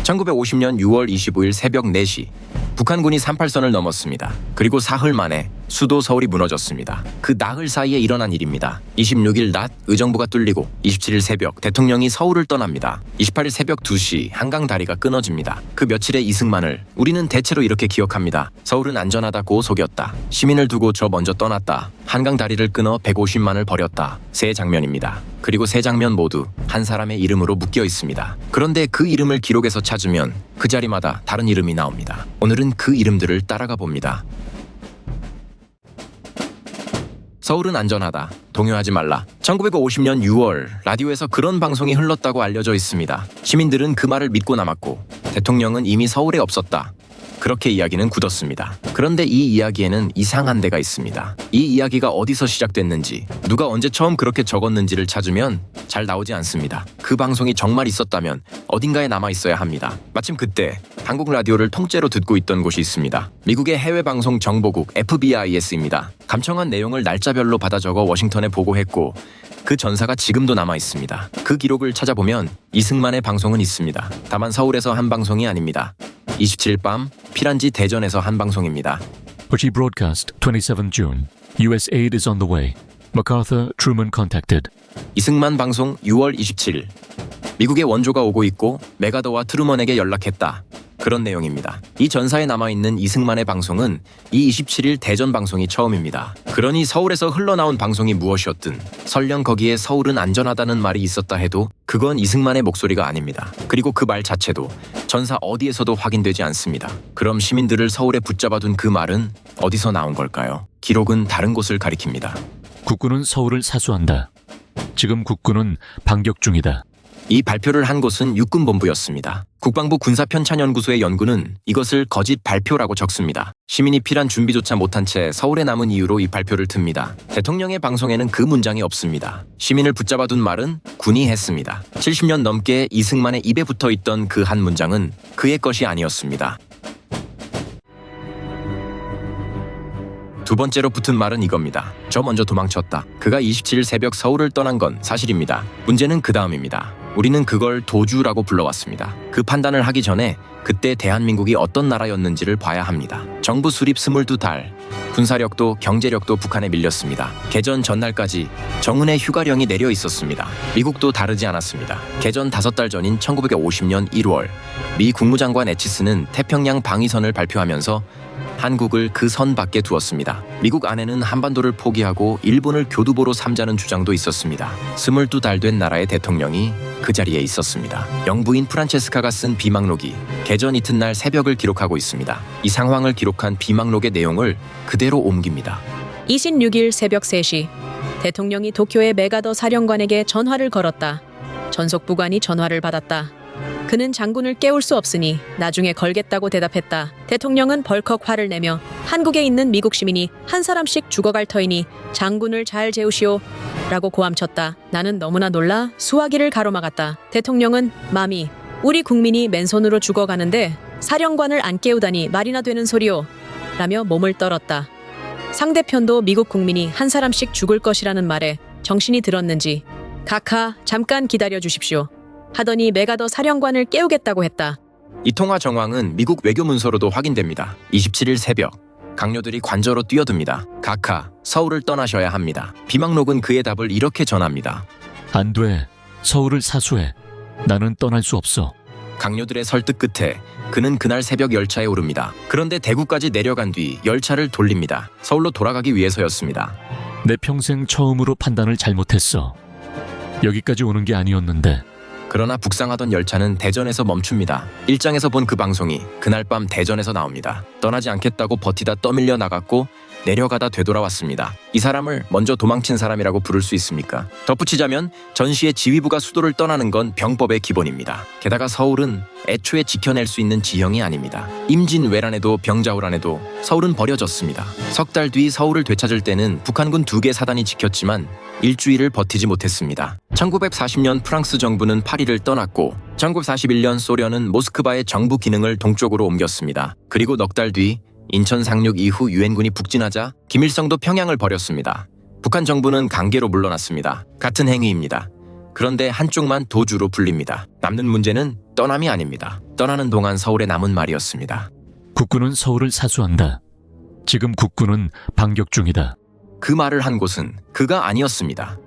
1950년 6월 25일 새벽 4시 북한군이 38선을 넘었습니다. 그리고 사흘 만에 수도 서울이 무너졌습니다. 그 나흘 사이에 일어난 일입니다. 26일 낮 의정부가 뚫리고 27일 새벽 대통령이 서울을 떠납니다. 28일 새벽 2시 한강 다리가 끊어집니다. 그 며칠의 이승만을 우리는 대체로 이렇게 기억합니다. 서울은 안전하다고 속였다. 시민을 두고 저 먼저 떠났다. 한강 다리를 끊어 150만을 버렸다. 세 장면입니다. 그리고 세 장면 모두 한 사람의 이름으로 묶여 있습니다. 그런데 그 이름을 기록에서 찾으면 그 자리마다 다른 이름이 나옵니다. 오늘은 그 이름들을 따라가 봅니다. 서울은 안전하다. 동요하지 말라. 1950년 6월 라디오에서 그런 방송이 흘렀다고 알려져 있습니다. 시민들은 그 말을 믿고 남았고 대통령은 이미 서울에 없었다. 그렇게 이야기는 굳었습니다. 그런데 이 이야기에는 이상한 데가 있습니다. 이 이야기가 어디서 시작됐는지, 누가 언제 처음 그렇게 적었는지를 찾으면 잘 나오지 않습니다. 그 방송이 정말 있었다면 어딘가에 남아 있어야 합니다. 마침 그때 한국 라디오를 통째로 듣고 있던 곳이 있습니다. 미국의 해외방송 정보국 FBIS입니다. 감청한 내용을 날짜별로 받아 적어 워싱턴에 보고했고 그 전사가 지금도 남아 있습니다. 그 기록을 찾아보면 이승만의 방송은 있습니다. 다만 서울에서 한 방송이 아닙니다. 27일 밤 피란지 대전에서 한 방송입니다. Sochi broadcast 27 June. U.S. aid is on the way. MacArthur, Truman contacted. 이승만 방송 6월 27일. 미국의 원조가 오고 있고 메가더와 트루먼에게 연락했다. 그런 내용입니다. 이 전사에 남아있는 이승만의 방송은 이 27일 대전 방송이 처음입니다. 그러니 서울에서 흘러나온 방송이 무엇이었든 설령 거기에 서울은 안전하다는 말이 있었다 해도 그건 이승만의 목소리가 아닙니다. 그리고 그 말 자체도 전사 어디에서도 확인되지 않습니다. 그럼 시민들을 서울에 붙잡아둔 그 말은 어디서 나온 걸까요? 기록은 다른 곳을 가리킵니다. 국군은 서울을 사수한다. 지금 국군은 반격 중이다. 이 발표를 한 곳은 육군본부였습니다. 국방부 군사편찬연구소의 연구는 이것을 거짓 발표라고 적습니다. 시민이 필요한 준비조차 못한 채 서울에 남은 이유로 이 발표를 틉니다. 대통령의 방송에는 그 문장이 없습니다. 시민을 붙잡아둔 말은 군이 했습니다. 70년 넘게 이승만의 입에 붙어있던 그 한 문장은 그의 것이 아니었습니다. 두 번째로 붙은 말은 이겁니다. 저 먼저 도망쳤다. 그가 27일 새벽 서울을 떠난 건 사실입니다. 문제는 그 다음입니다. 우리는 그걸 도주라고 불러왔습니다. 그 판단을 하기 전에 그때 대한민국이 어떤 나라였는지를 봐야 합니다. 정부 수립 22달, 군사력도 경제력도 북한에 밀렸습니다. 개전 전날까지 정은의 휴가령이 내려 있었습니다. 미국도 다르지 않았습니다. 개전 5달 전인 1950년 1월, 미 국무장관 에치스는 태평양 방위선을 발표하면서 한국을 그 선 밖에 두었습니다. 미국 안에는 한반도를 포기하고 일본을 교두보로 삼자는 주장도 있었습니다. 22달 된 나라의 대통령이 그 자리에 있었습니다. 영부인 프란체스카가 쓴 비망록이 개전 이튿날 새벽을 기록하고 있습니다. 이 상황을 기록한 비망록의 내용을 그대로 옮깁니다. 26일 새벽 3시 대통령이 도쿄의 메가더 사령관에게 전화를 걸었다. 전속부관이 전화를 받았다. 그는 장군을 깨울 수 없으니 나중에 걸겠다고 대답했다. 대통령은 벌컥 화를 내며 한국에 있는 미국 시민이 한 사람씩 죽어갈 터이니 장군을 잘 재우시오 라고 고함쳤다. 나는 너무나 놀라 수화기를 가로막았다. 대통령은 마미, 우리 국민이 맨손으로 죽어가는데 사령관을 안 깨우다니 말이나 되는 소리오 라며 몸을 떨었다. 상대편도 미국 국민이 한 사람씩 죽을 것이라는 말에 정신이 들었는지 각하 잠깐 기다려 주십시오 하더니 메가더 사령관을 깨우겠다고 했다. 이 통화 정황은 미국 외교문서로도 확인됩니다. 27일 새벽 강요들이 관저로 뛰어듭니다. 각하, 서울을 떠나셔야 합니다. 비망록은 그의 답을 이렇게 전합니다. 안 돼. 서울을 사수해. 나는 떠날 수 없어. 강요들의 설득 끝에 그는 그날 새벽 열차에 오릅니다. 그런데 대구까지 내려간 뒤 열차를 돌립니다. 서울로 돌아가기 위해서였습니다. 내 평생 처음으로 판단을 잘못했어. 여기까지 오는 게 아니었는데. 그러나 북상하던 열차는 대전에서 멈춥니다. 일장에서 본 그 방송이 그날 밤 대전에서 나옵니다. 떠나지 않겠다고 버티다 떠밀려 나갔고 내려가다 되돌아왔습니다. 이 사람을 먼저 도망친 사람이라고 부를 수 있습니까? 덧붙이자면 전시의 지휘부가 수도를 떠나는 건 병법의 기본입니다. 게다가 서울은 애초에 지켜낼 수 있는 지형이 아닙니다. 임진왜란에도 병자호란에도 서울은 버려졌습니다. 석 달 뒤 서울을 되찾을 때는 북한군 2개 사단이 지켰지만 일주일을 버티지 못했습니다. 1940년 프랑스 정부는 파리를 떠났고 1941년 소련은 모스크바의 정부 기능을 동쪽으로 옮겼습니다. 그리고 넉 달 뒤 인천 상륙 이후 유엔군이 북진하자 김일성도 평양을 버렸습니다. 북한 정부는 강제로 물러났습니다. 같은 행위입니다. 그런데 한쪽만 도주로 불립니다. 남는 문제는 떠남이 아닙니다. 떠나는 동안 서울에 남은 말이었습니다. 국군은 서울을 사수한다. 지금 국군은 반격 중이다. 그 말을 한 곳은 그가 아니었습니다.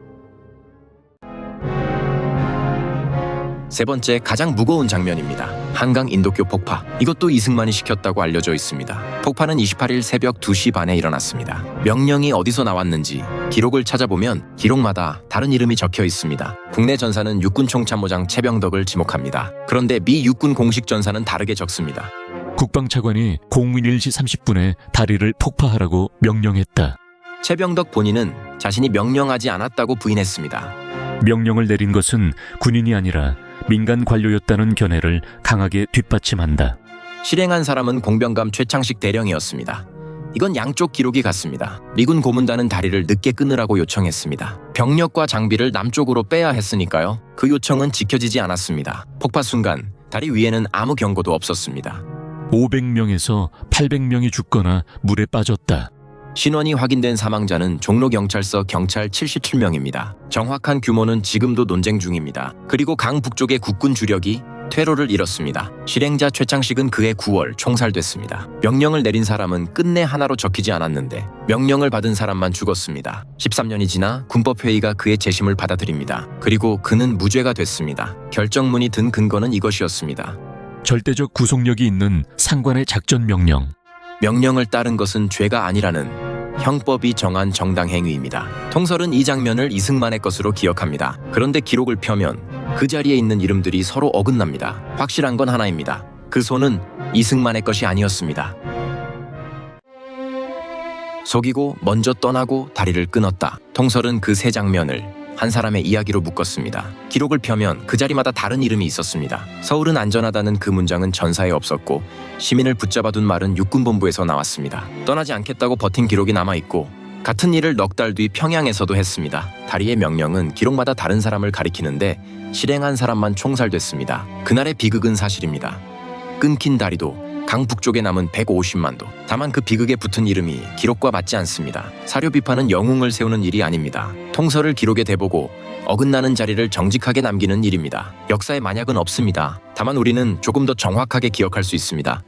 세 번째, 가장 무거운 장면입니다. 한강 인도교 폭파. 이것도 이승만이 시켰다고 알려져 있습니다. 폭파는 28일 새벽 2시 반에 일어났습니다. 명령이 어디서 나왔는지 기록을 찾아보면 기록마다 다른 이름이 적혀 있습니다. 국내 전사는 육군 총참모장 최병덕을 지목합니다. 그런데 미 육군 공식 전사는 다르게 적습니다. 국방차관이 공문 1시 30분에 다리를 폭파하라고 명령했다. 최병덕 본인은 자신이 명령하지 않았다고 부인했습니다. 명령을 내린 것은 군인이 아니라 민간 관료였다는 견해를 강하게 뒷받침한다. 실행한 사람은 공병감 최창식 대령이었습니다. 이건 양쪽 기록이 같습니다. 미군 고문단은 다리를 늦게 끊으라고 요청했습니다. 병력과 장비를 남쪽으로 빼야 했으니까요. 그 요청은 지켜지지 않았습니다. 폭파 순간 다리 위에는 아무 경고도 없었습니다. 500명에서 800명이 죽거나 물에 빠졌다. 신원이 확인된 사망자는 종로경찰서 경찰 77명입니다. 정확한 규모는 지금도 논쟁 중입니다. 그리고 강 북쪽의 국군 주력이 퇴로를 잃었습니다. 실행자 최창식은 그해 9월 총살됐습니다. 명령을 내린 사람은 끝내 하나로 적히지 않았는데 명령을 받은 사람만 죽었습니다. 13년이 지나 군법회의가 그의 재심을 받아들입니다. 그리고 그는 무죄가 됐습니다. 결정문이 든 근거는 이것이었습니다. 절대적 구속력이 있는 상관의 작전 명령. 명령을 따른 것은 죄가 아니라는 형법이 정한 정당 행위입니다. 통설은 이 장면을 이승만의 것으로 기억합니다. 그런데 기록을 펴면 그 자리에 있는 이름들이 서로 어긋납니다. 확실한 건 하나입니다. 그 손은 이승만의 것이 아니었습니다. 속이고 먼저 떠나고 다리를 끊었다. 통설은 그 세 장면을 한 사람의 이야기로 묶었습니다. 기록을 펴면 그 자리마다 다른 이름이 있었습니다. 서울은 안전하다는 그 문장은 전사에 없었고 시민을 붙잡아둔 말은 육군본부에서 나왔습니다. 떠나지 않겠다고 버틴 기록이 남아있고 같은 일을 넉 달 뒤 평양에서도 했습니다. 다리의 명령은 기록마다 다른 사람을 가리키는데 실행한 사람만 총살됐습니다. 그날의 비극은 사실입니다. 끊긴 다리도 강 북쪽에 남은 150만도. 다만 그 비극에 붙은 이름이 기록과 맞지 않습니다. 사료 비판은 영웅을 세우는 일이 아닙니다. 통설을 기록에 대보고 어긋나는 자리를 정직하게 남기는 일입니다. 역사에 만약은 없습니다. 다만 우리는 조금 더 정확하게 기억할 수 있습니다.